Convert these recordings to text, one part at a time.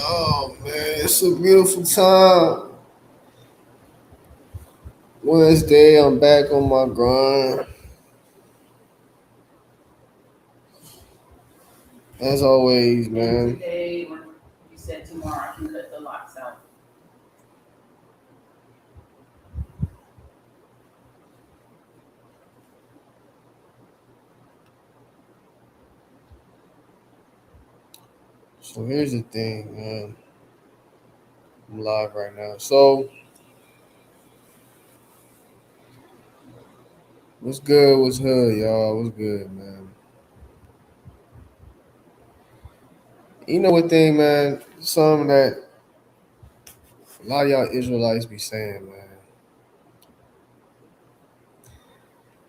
Oh man, it's a beautiful time. Wednesday, I'm back on my grind. As always, man. Today, or you said tomorrow, I can cut the locks out. So here's the thing, man. I'm live right now. So what's good? What's hood, y'all? What's good, man? You know what thing, man? Something that a lot of y'all Israelites be saying, man.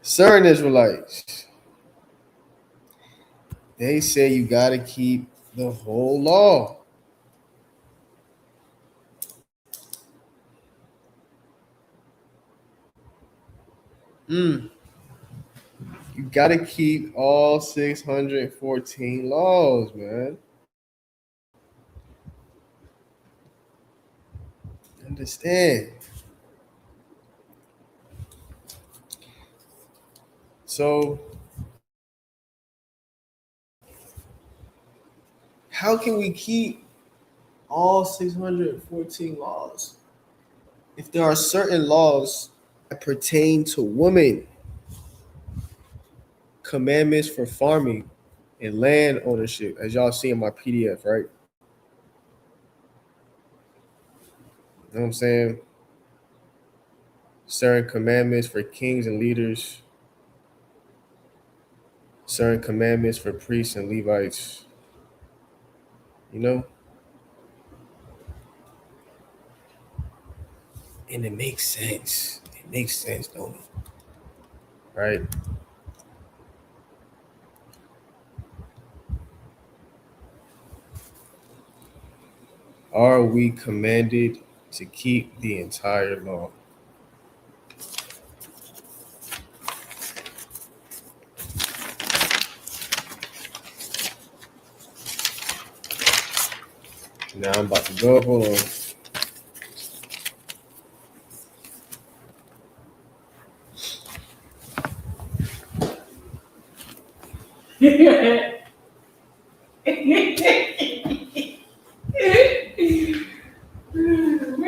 Certain Israelites, they say you gotta keep the whole law. You gotta keep all 614 laws, man. Understand? So, how can we keep all 614 laws if there are certain laws that pertain to women, commandments for farming and land ownership, as y'all see in my PDF, right? You know what I'm saying? Certain commandments for kings and leaders, certain commandments for priests and Levites, you know? And it makes sense. It makes sense, don't it? Right? Are we commanded to keep the entire law? Now I'm about to go. Hold on. Where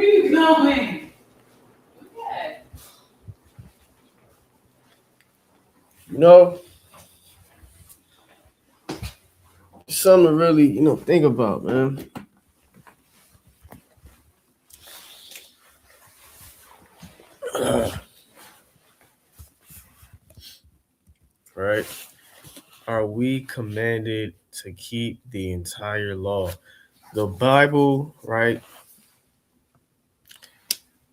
you going? Yeah. You know, something to really, think about, man. Right? Are we commanded to keep the entire law? The Bible, right?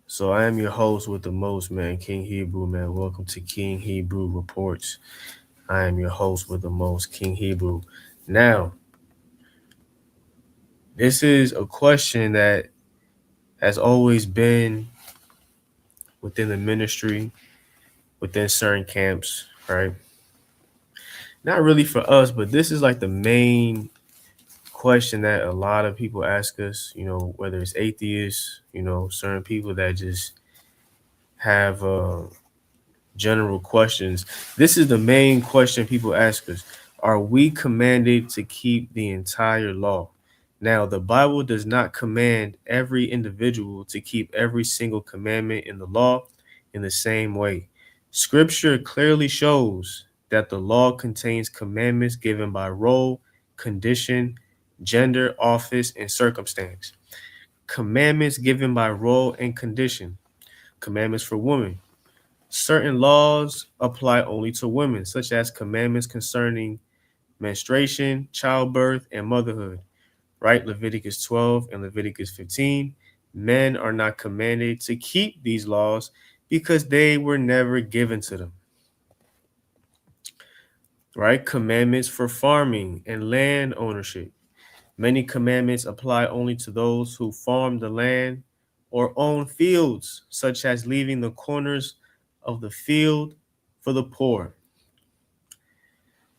So I am your host with the most, man, King Hebrew, man. Welcome to King Hebrew Reports. I am your host with the most, King Hebrew. Now, this is a question that has always been within the ministry, within certain camps, right? Not really for us, but this is like the main question that a lot of people ask us, whether it's atheists, certain people that just have general questions. This is the main question people ask us. Are we commanded to keep the entire law? Now, the Bible does not command every individual to keep every single commandment in the law in the same way. Scripture clearly shows that the law contains commandments given by role, condition, gender, office, and circumstance. Commandments given by role and condition. Commandments for women. Certain laws apply only to women, such as commandments concerning menstruation, childbirth, and motherhood, right? Leviticus 12 and Leviticus 15. Men are not commanded to keep these laws because they were never given to them, right? Commandments for farming and land ownership. Many commandments apply only to those who farm the land or own fields, such as leaving the corners of the field for the poor.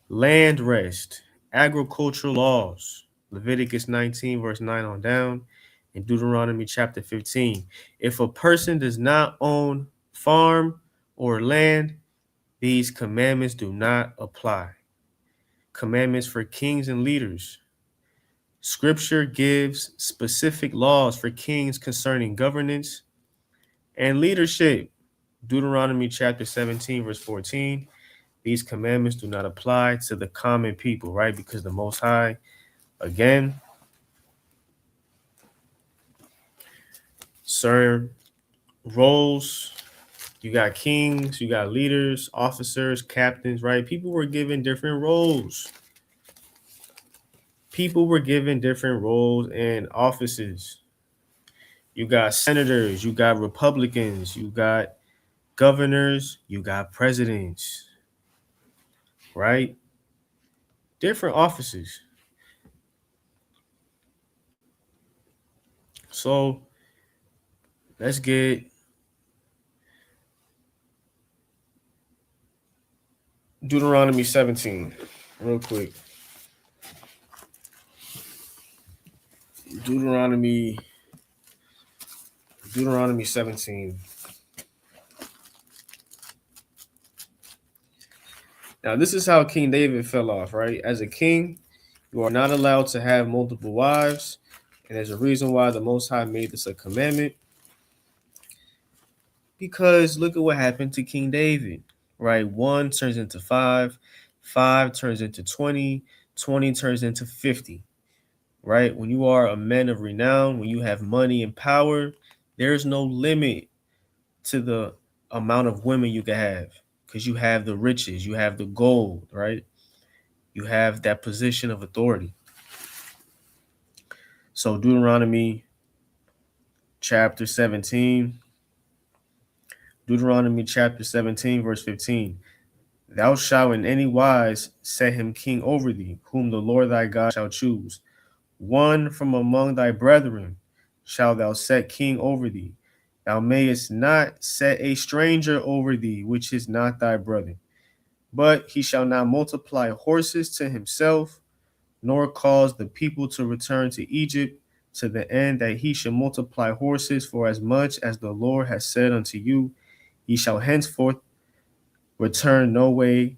Land rest, agricultural laws, Leviticus 19, verse 9 on down, and Deuteronomy chapter 15. If a person does not own farm or land, these commandments do not apply. Commandments for kings and leaders. Scripture gives specific laws for kings concerning governance and leadership. Deuteronomy chapter 17, verse 14. These commandments do not apply to the common people, right? Because the Most High, again, certain roles. You got kings, you got leaders, officers, captains, right? People were given different roles. People were given different roles and offices. You got senators, you got Republicans, you got governors, you got presidents, right? Different offices. So let's get Deuteronomy 17 real quick. Deuteronomy Deuteronomy 17. Now, this is how King David fell off, right? As a king, you are not allowed to have multiple wives. And there's a reason why the Most High made this a commandment. Because look at what happened to King David, right? 1 turns into 5, 5 turns into 20, 20 turns into 50, right? When you are a man of renown, when you have money and power, there's no limit to the amount of women you can have because you have the riches, you have the gold, right? You have that position of authority. So Deuteronomy chapter 17, Deuteronomy chapter 17, verse 15. Thou shalt in any wise set him king over thee, whom the Lord thy God shall choose. One from among thy brethren shalt thou set king over thee. Thou mayest not set a stranger over thee, which is not thy brother. But he shall not multiply horses to himself, nor cause the people to return to Egypt, to the end that he should multiply horses, for as much as the Lord has said unto you, ye shall henceforth return no way.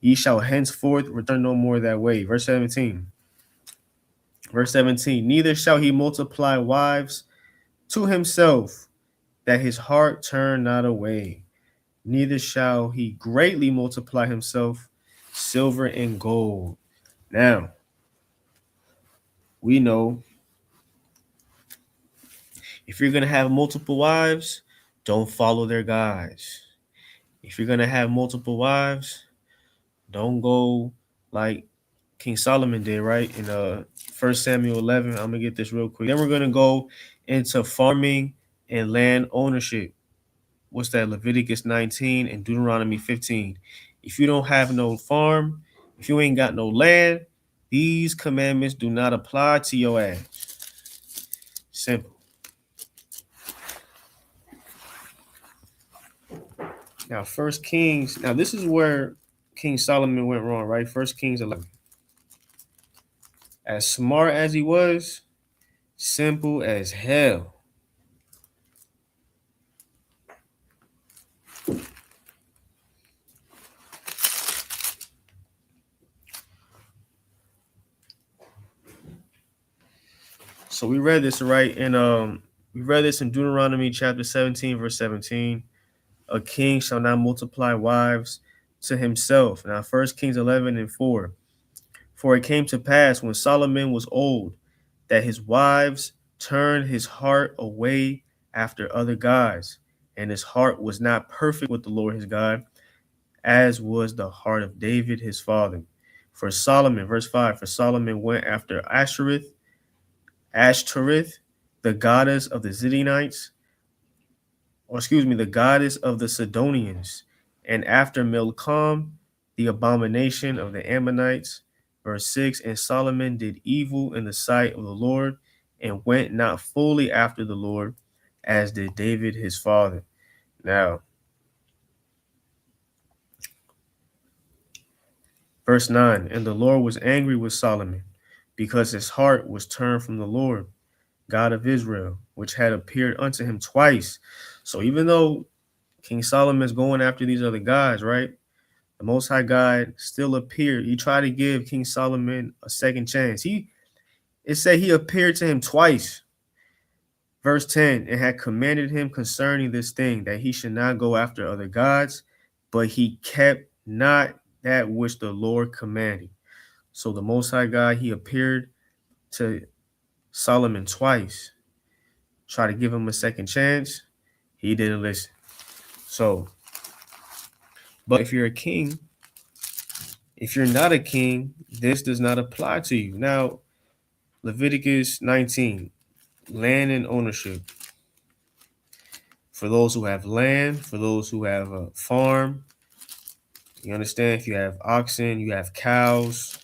Ye shall henceforth return no more that way. Verse 17. Verse 17. Neither shall he multiply wives to himself, that his heart turn not away. Neither shall he greatly multiply himself silver and gold. Now, we know if you're going to have multiple wives, don't follow their guides. If you're going to have multiple wives, don't go like King Solomon did, right? In 1 Samuel 11. I'm going to get this real quick. Then we're going to go into farming and land ownership. What's that? Leviticus 19 and Deuteronomy 15. If you don't have no farm, if you ain't got no land, these commandments do not apply to your ass. Simple. Now, First Kings. Now, this is where King Solomon went wrong, right? 1 Kings 11. As smart as he was, simple as hell. So we read this right in Deuteronomy chapter 17, verse 17. A king shall not multiply wives to himself. Now, 1 Kings 11 and 4. For it came to pass when Solomon was old that his wives turned his heart away after other gods and his heart was not perfect with the Lord his God, as was the heart of David his father. For Solomon, verse 5, for Solomon went after Ashtoreth, the goddess of the Zidonites, or excuse me, the goddess of the Sidonians, and after Milcom, the abomination of the Ammonites. Verse 6, and Solomon did evil in the sight of the Lord, and went not fully after the Lord, as did David his father. Now, verse 9, and the Lord was angry with Solomon, because his heart was turned from the Lord, God of Israel, which had appeared unto him twice. So even though King Solomon's going after these other guys, right? The Most High God still appeared. He tried to give King Solomon a second chance. It said he appeared to him twice. Verse 10, and had commanded him concerning this thing, that he should not go after other gods, but he kept not that which the Lord commanded. So the Most High God, he appeared to Solomon twice, tried to give him a second chance. He didn't listen. So, but if you're a king, if you're not a king, this does not apply to you. Now, Leviticus 19, land and ownership. For those who have land, for those who have a farm, you understand? If you have oxen, you have cows.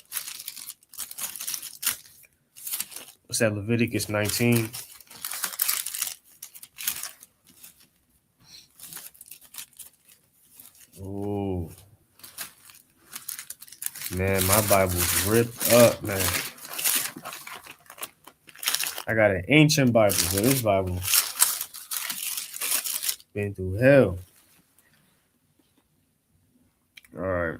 What's that? Leviticus 19. Oh, man, my Bible's ripped up, man. I got an ancient Bible, but this Bible been through hell. All right.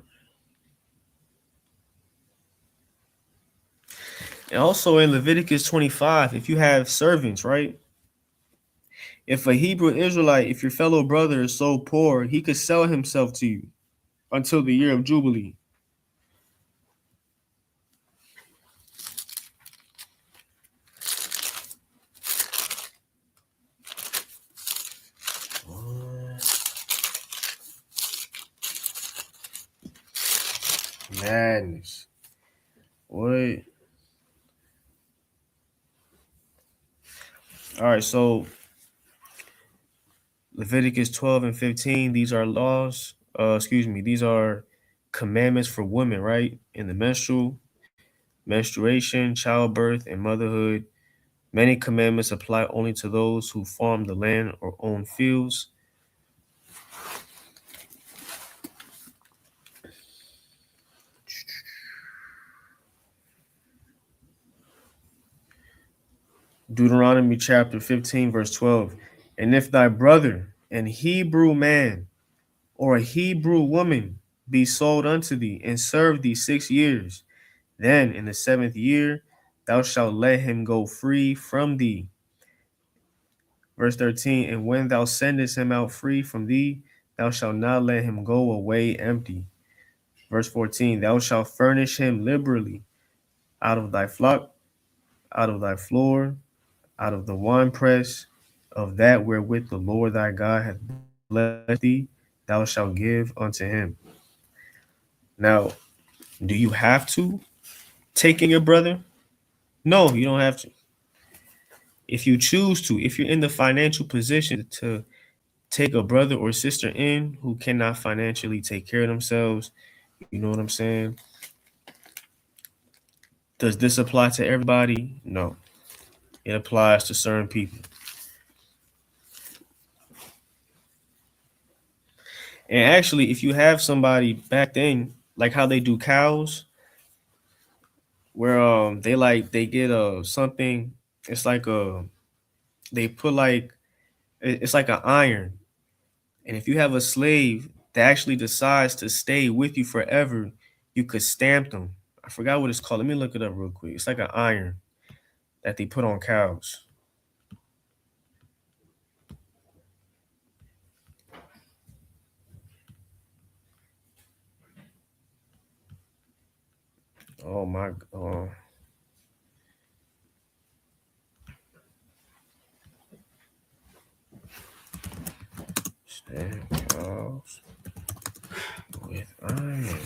And also in Leviticus 25, if you have servants, right? If a Hebrew Israelite, if your fellow brother is so poor, he could sell himself to you until the year of Jubilee. Madness. What? All right, so Leviticus 12 and 15, these are laws. These are commandments for women, right? In the menstruation, childbirth, and motherhood. Many commandments apply only to those who farm the land or own fields. Deuteronomy chapter 15, verse 12. And if thy brother, an Hebrew man or a Hebrew woman, be sold unto thee and serve thee 6 years, then in the seventh year thou shalt let him go free from thee. Verse 13, and when thou sendest him out free from thee, thou shalt not let him go away empty. Verse 14, thou shalt furnish him liberally out of thy flock, out of thy floor, out of the winepress, of that wherewith the Lord thy God hath blessed thee, thou shalt give unto him. Now, do you have to take in your brother? No, you don't have to. If you choose to, if you're in the financial position to take a brother or sister in who cannot financially take care of themselves, you know what I'm saying? Does this apply to everybody? No. It applies to certain people. And actually, if you have somebody back then, like how they do cows, where they get something, it's like they put like it's like an iron. And if you have a slave that actually decides to stay with you forever, you could stamp them. I forgot what it's called. Let me look it up real quick. It's like an iron that they put on cows. Oh my god. cows with iron.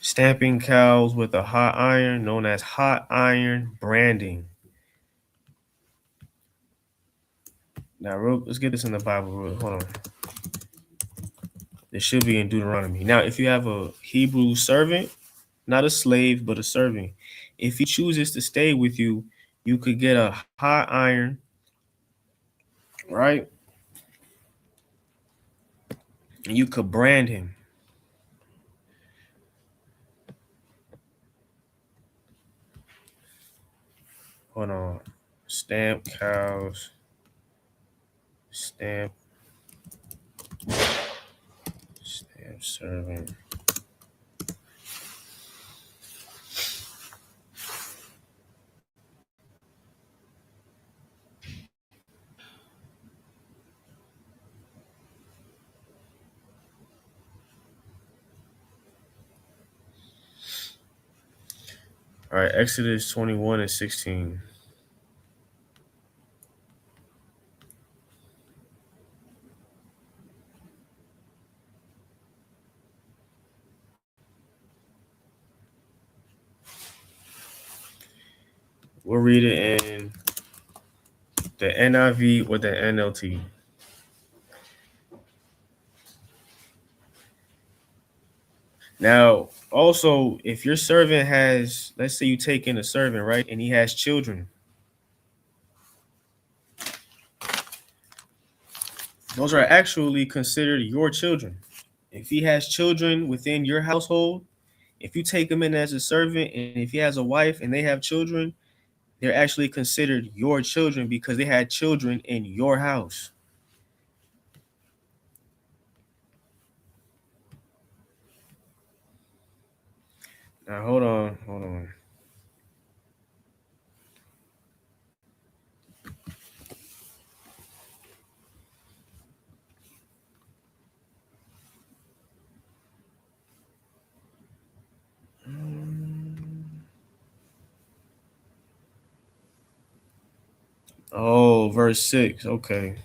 Stamping cows with a hot iron, known as hot iron branding. Now, let's get this in the Bible. Hold on. It should be in Deuteronomy. Now, if you have a Hebrew servant, not a slave, but a servant, if he chooses to stay with you, you could get a hot iron, right? And you could brand him. Hold on. Stamp cows. Stamp servant. All right, Exodus 21 and 16. We'll read it in the NIV or the NLT. Now, also, if your servant has, let's say you take in a servant, right, and he has children, those are actually considered your children. If he has children within your household, if you take him in as a servant, and if he has a wife and they have children, they're actually considered your children because they had children in your house. Now, hold on. Oh, verse 6. Okay.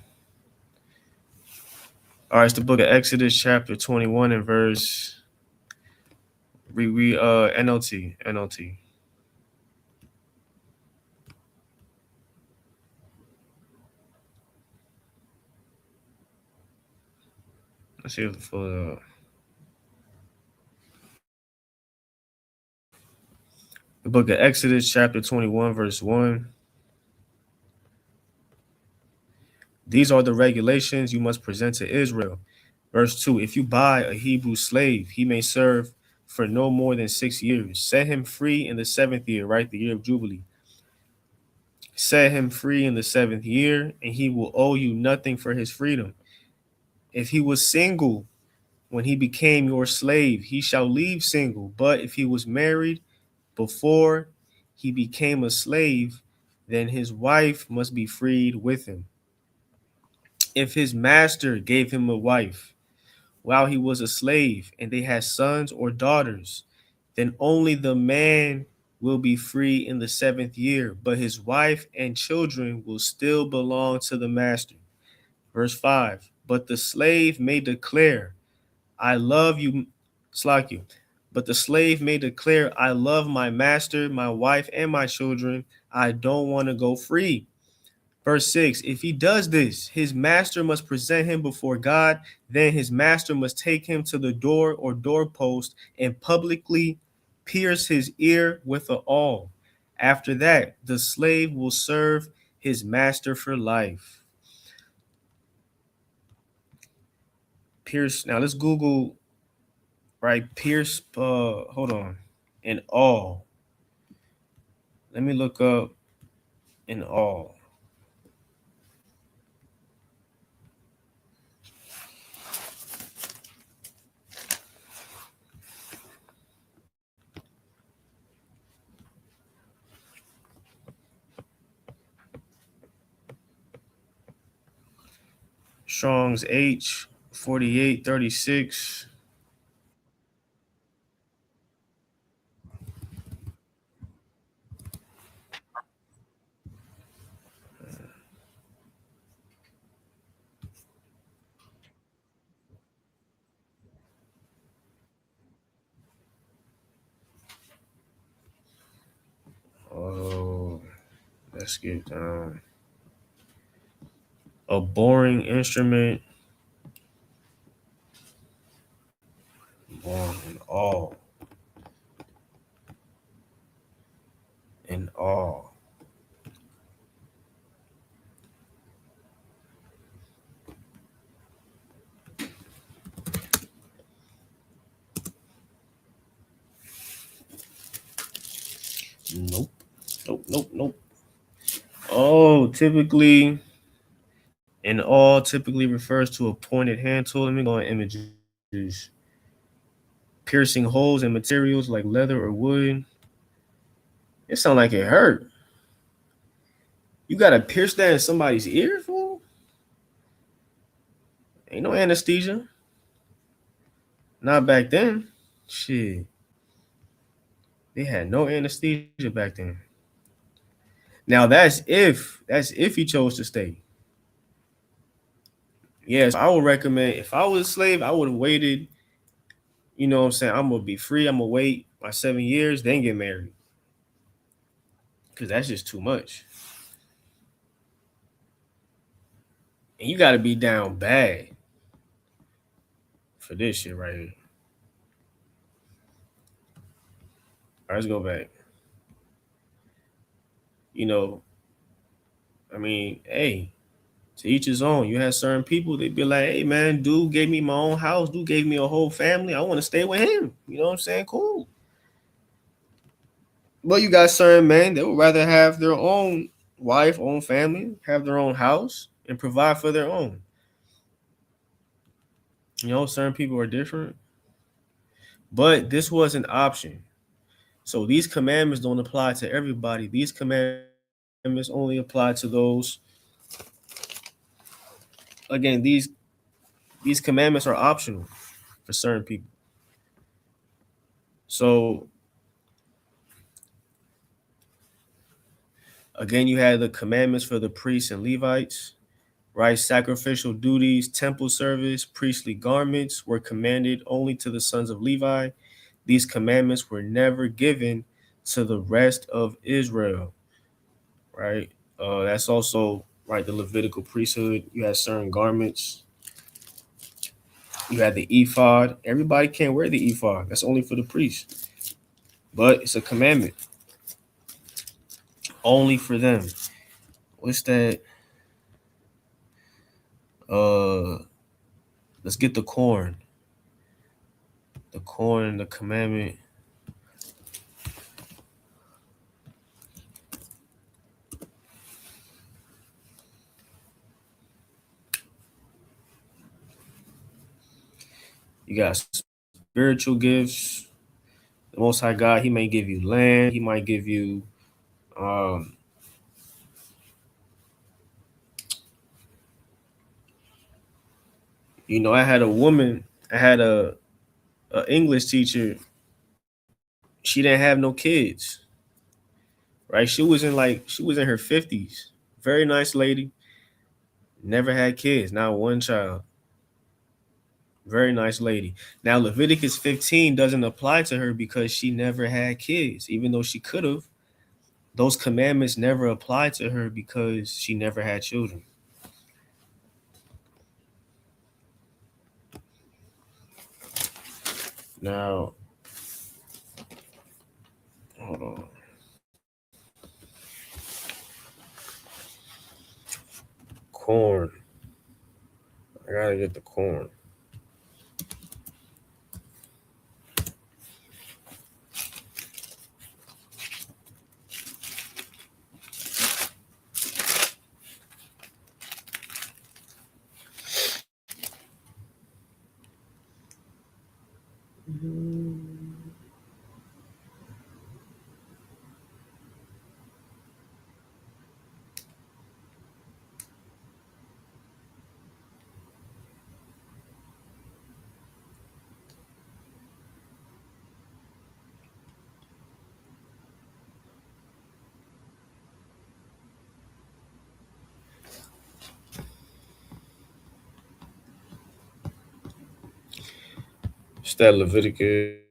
All right, it's the book of Exodus, chapter 21, and verse NLT. Let's see if the book of Exodus, chapter 21, verse 1. These are the regulations you must present to Israel. Verse 2. If you buy a Hebrew slave, he may serve for no more than 6 years. Set him free in the 7th year, right? The year of Jubilee. Set him free in the 7th year, and he will owe you nothing for his freedom. If he was single when he became your slave, he shall leave single. But if he was married before he became a slave, then his wife must be freed with him. If his master gave him a wife while he was a slave and they had sons or daughters, then only the man will be free in the 7th year, but his wife and children will still belong to the master. Verse 5. But the slave may declare, I love you, Slack you. But the slave may declare, I love my master, my wife, and my children. I don't want to go free. Verse 6. If he does this, his master must present him before God. Then his master must take him to the door or doorpost and publicly pierce his ear with an awl. After that, the slave will serve his master for life. Pierce. Now let's Google, right? Pierce, hold on. In awl. Let me look up in awl. Strong's H 48, 36. Oh, let's get down. A boring instrument, born in all, in all. Nope, nope, nope, nope. Oh, typically, in all, typically refers to a pointed hand tool. Let me go on images. Piercing holes in materials like leather or wood. It sounds like it hurt. You gotta pierce that in somebody's ear, fool? Ain't no anesthesia. Not back then. Shit. They had no anesthesia back then. Now that's if he chose to stay. Yes, I would recommend if I was a slave, I would have waited. You know what I'm saying? I'm gonna be free. I'm gonna wait my 7 years, then get married. Cause that's just too much. And you gotta be down bad for this shit right here. All right, let's go back. You know, I mean, hey, to each his own. You had certain people, they'd be like, hey man, dude gave me my own house, dude gave me a whole family. I want to stay with him. You know what I'm saying? Cool. But you got certain men that would rather have their own wife, own family, have their own house, and provide for their own. You know, certain people are different. But this was an option. So these commandments don't apply to everybody. These commandments only apply to those. Again, these commandments are optional for certain people. So again, you had the commandments for the priests and Levites, right? Sacrificial duties, temple service, priestly garments were commanded only to the sons of Levi. These commandments were never given to the rest of Israel, right? That's also right. The Levitical priesthood. You had certain garments. You had the ephod. Everybody can't wear the ephod. That's only for the priest, but it's a commandment only for them. What's that? Uh, let's get the corn. The corn, the commandment. You got spiritual gifts. The Most High God, He may give you land. He might give you, um, I had a woman. I had a English teacher. She didn't have no kids, right? She was in her 50s. Very nice lady. Never had kids. Not one child. Very nice lady. Now Leviticus 15 doesn't apply to her because she never had kids, even though she could have. Those commandments never apply to her because she never had children. Now, hold on. Corn. I gotta get the corn. It's that Leviticus.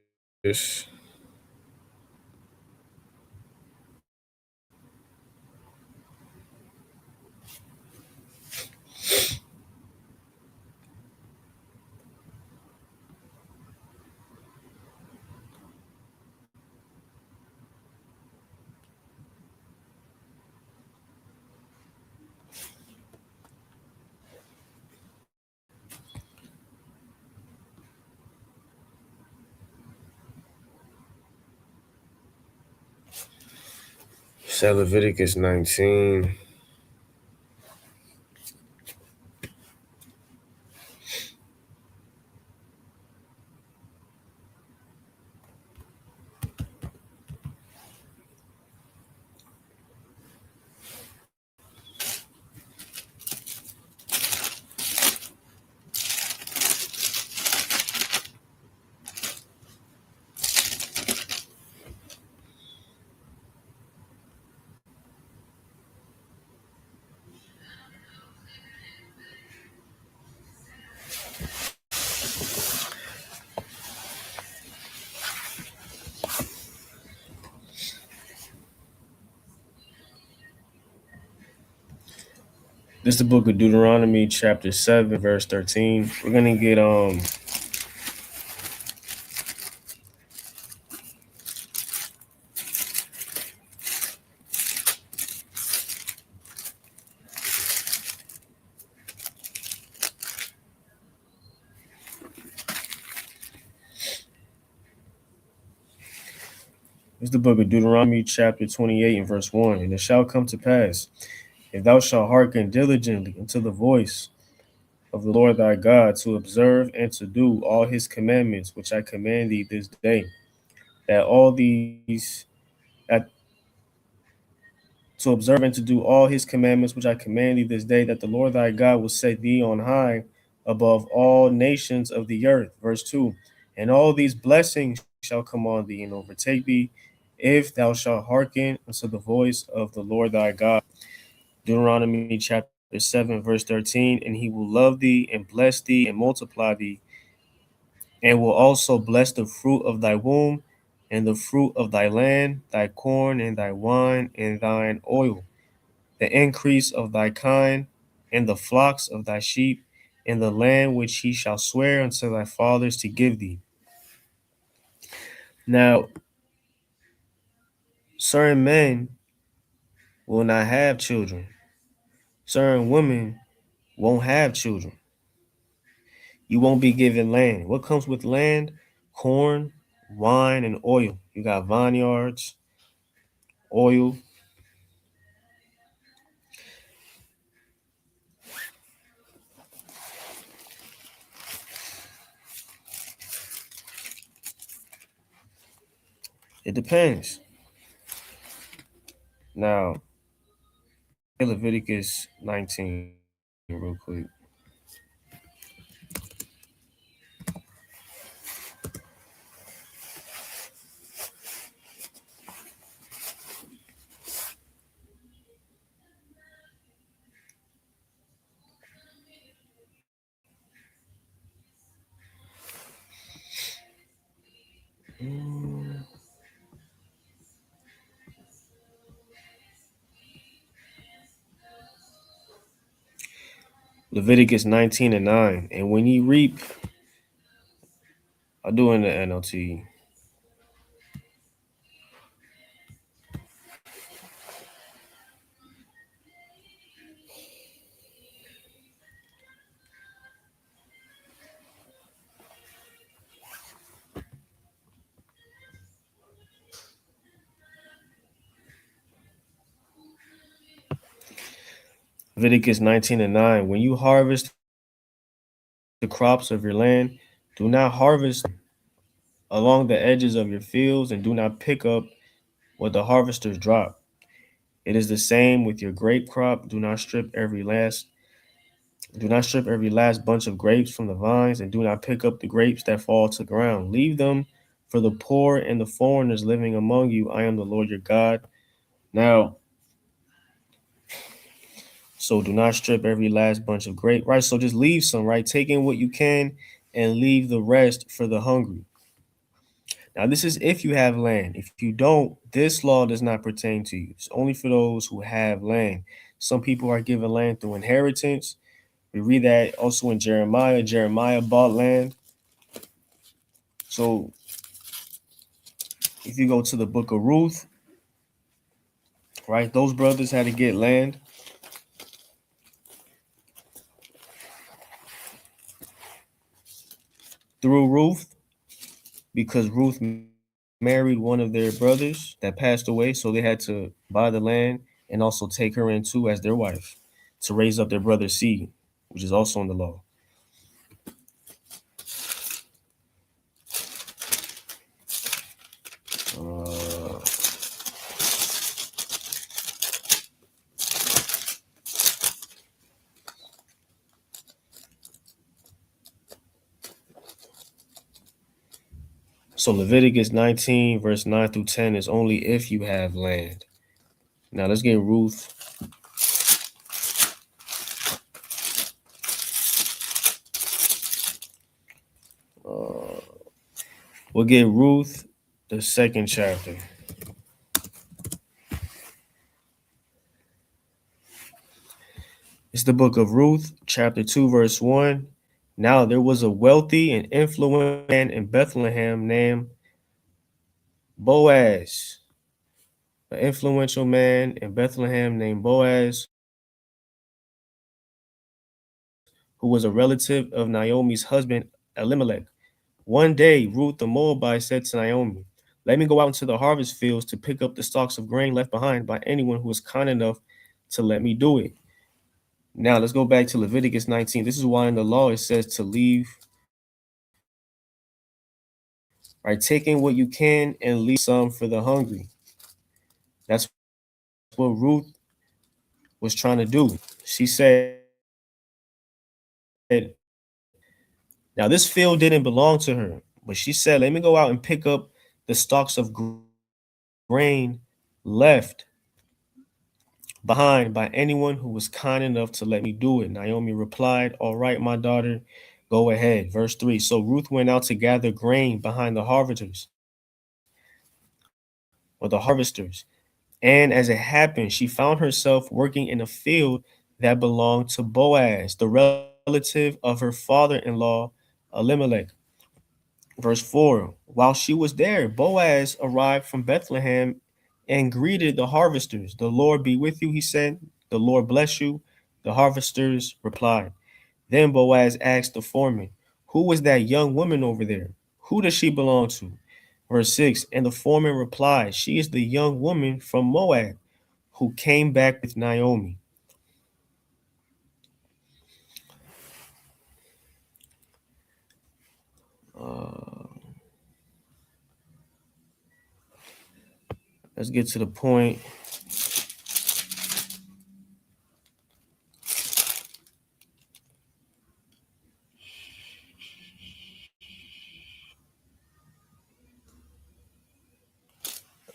It's that Leviticus 19. This is the book of Deuteronomy, chapter 7, verse 13. We're gonna get this is the book of Deuteronomy, chapter 28, and verse 1. And it shall come to pass, if thou shalt hearken diligently unto the voice of the Lord thy God, to observe and to do all his commandments which I command thee this day, that all these at to observe and to do all his commandments which I command thee this day, that the Lord thy God will set thee on high above all nations of the earth. Verse 2. And all these blessings shall come on thee and overtake thee, if thou shalt hearken unto the voice of the Lord thy God. Deuteronomy chapter 7, verse 13. And he will love thee and bless thee and multiply thee, and will also bless the fruit of thy womb, and the fruit of thy land, thy corn, and thy wine, and thine oil, the increase of thy kind, and the flocks of thy sheep, in the land which he shall swear unto thy fathers to give thee. Now, certain men will not have children, certain women won't have children. You won't be given land. What comes with land? Corn, wine, and oil. You got vineyards, oil. It depends. Now, Leviticus 19, real quick. Leviticus 19 and 9. And when ye reap, I'll do it in the NLT. Leviticus 19 and 9. When you harvest the crops of your land, do not harvest along the edges of your fields, and do not pick up what the harvesters drop. It is the same with your grape crop. Do not strip every last bunch of grapes from the vines, and do not pick up the grapes that fall to the ground. Leave them for the poor and the foreigners living among you. I am the Lord your God. Now, so do not strip every last bunch of grape, right? So just leave some, right? Take in what you can and leave the rest for the hungry. Now, this is if you have land. If you don't, this law does not pertain to you. It's only for those who have land. Some people are given land through inheritance. We read that also in Jeremiah. Jeremiah bought land. So if you go to the book of Ruth, right, those brothers had to get land through Ruth because Ruth married one of their brothers that passed away. So they had to buy the land and also take her in too as their wife to raise up their brother's seed, which is also in the law. Uh, so Leviticus 19, verse 9 through 10 is only if you have land. Now let's get Ruth. Uh, we'll get Ruth, the second chapter. It's the book of Ruth, chapter 2, verse 1. Now there was a wealthy and influential man in Bethlehem named Boaz. An influential man in Bethlehem named Boaz, who was a relative of Naomi's husband, Elimelech. One day, Ruth the Moabite said to Naomi, "Let me go out into the harvest fields to pick up the stalks of grain left behind by anyone who is kind enough to let me do it." Now, let's go back to Leviticus 19. This is why in the law it says to leave, right? Taking what you can and leave some for the hungry. That's what Ruth was trying to do. She said, now this field didn't belong to her, but she said, let me go out and pick up the stalks of grain left behind by anyone who was kind enough to let me do it. Naomi replied, all right, my daughter, go ahead. Verse 3. So Ruth went out to gather grain behind the harvesters. And as it happened, she found herself working in a field that belonged to Boaz, the relative of her father-in-law, Elimelech. Verse 4. While she was there, Boaz arrived from Bethlehem and greeted the harvesters. The Lord be with you, he said. The Lord bless you. The harvesters replied. Then Boaz asked the foreman, who was that young woman over there? Who does she belong to? Verse 6. And the foreman replied, she is the young woman from Moab who came back with Naomi. Uh, let's get to the point.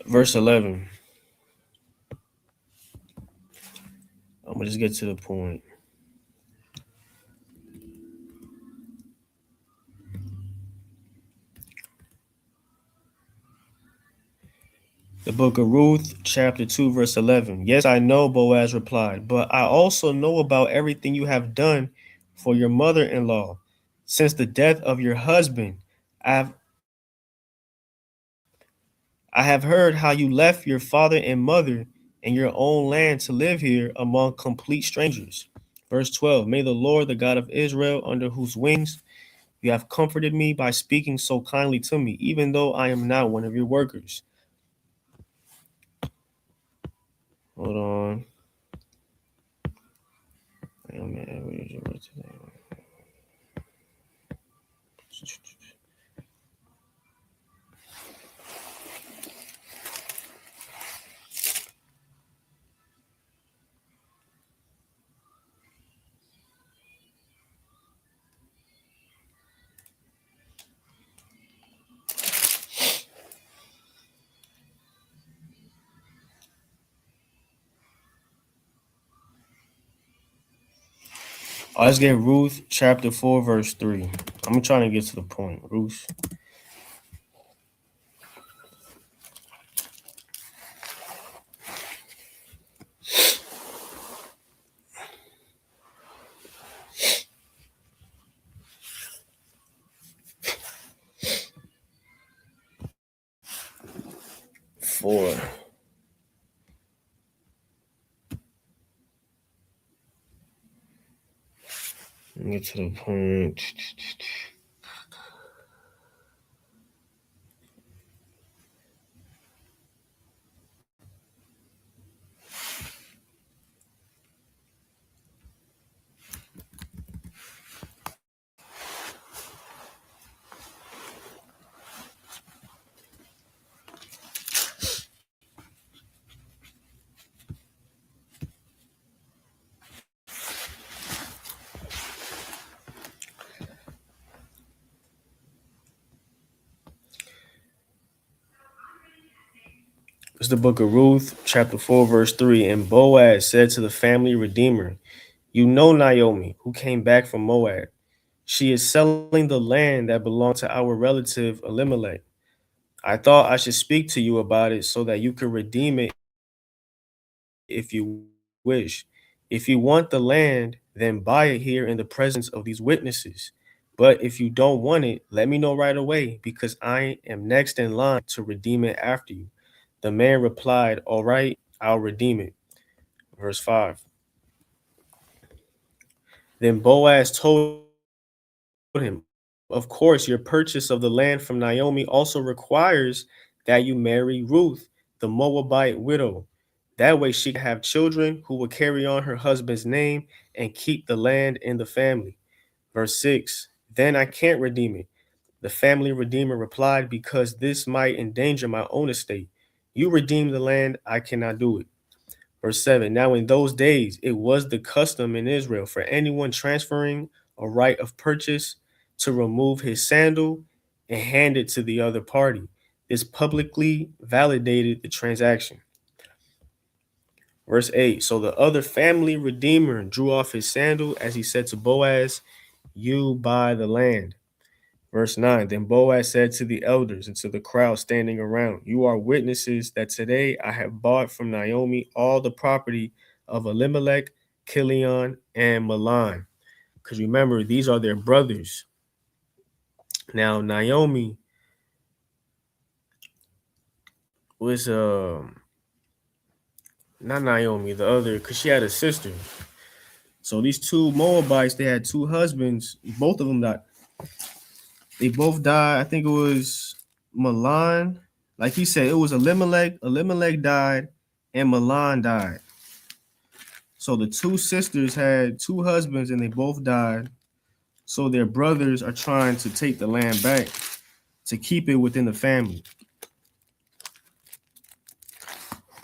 Verse 11. I'm going to just get to the point. The book of Ruth, chapter 2, verse 11. Yes, I know, Boaz replied, but I also know about everything you have done for your mother in law. Since the death of your husband, I've I have heard how you left your father and mother and your own land to live here among complete strangers. Verse 12. May the Lord, the God of Israel, under whose wings you have comforted me by speaking so kindly to me, even though I am not one of your workers. Hold on. Let's get Ruth chapter 4, verse 3. I'm trying to get to the point. Ruth. Four. Let me get to the point. It's the book of Ruth, chapter 4, verse 3. And Boaz said to the family redeemer, "You know Naomi, who came back from Moab. She is selling the land that belonged to our relative Elimelech. I thought I should speak to you about it so that you could redeem it if you wish. If you want the land, then buy it here in the presence of these witnesses. But if you don't want it, let me know right away, because I am next in line to redeem it after you." The man replied, "All right, I'll redeem it." Verse 5. Then Boaz told him, "Of course, your purchase of the land from Naomi also requires that you marry Ruth, the Moabite widow. That way she can have children who will carry on her husband's name and keep the land in the family." Verse 6. Then I can't redeem it. The family redeemer replied, "Because this might endanger my own estate. You redeem the land, I cannot do it." Verse 7. Now, in those days, it was the custom in Israel for anyone transferring a right of purchase to remove his sandal and hand it to the other party. This publicly validated the transaction. Verse 8. So the other family redeemer drew off his sandal as he said to Boaz, "You buy the land." Verse 9. Then Boaz said to the elders and to the crowd standing around, "You are witnesses that today I have bought from Naomi all the property of Elimelech, Kilion, and Mahlon." Because remember, these are their brothers. Now, Naomi was not Naomi, the other, because she had a sister. So these two Moabites, they had two husbands. Both of them died. They both died. I think it was Mahlon. Like he said, it was Elimelech. Elimelech died, and Mahlon died. So the two sisters had two husbands, and they both died. So their brothers are trying to take the land back to keep it within the family.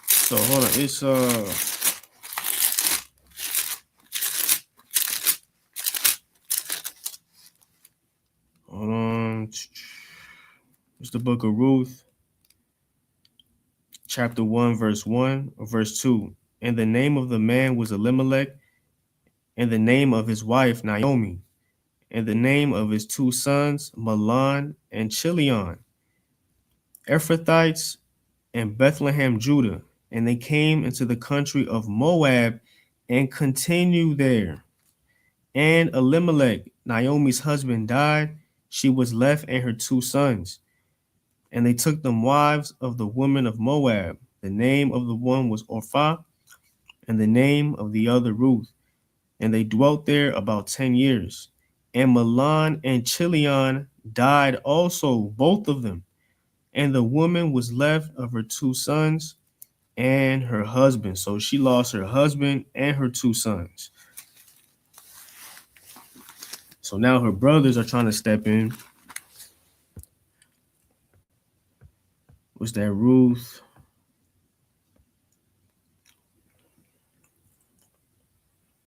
So hold on, it's hold on. It's the book of Ruth, chapter 1, verse 1 or verse 2. And the name of the man was Elimelech, and the name of his wife Naomi, and the name of his two sons Mahlon and Chilion, Ephrathites and Bethlehem, Judah. And they came into the country of Moab and continued there. And Elimelech, Naomi's husband, died. She was left and her two sons. And they took them wives of the women of Moab. The name of the one was Orpah, and the name of the other Ruth. And they dwelt there about 10 years. And Mahlon and Chilion died also, both of them. And the woman was left of her two sons and her husband. So she lost her husband and her two sons. So now her brothers are trying to step in. Was that Ruth?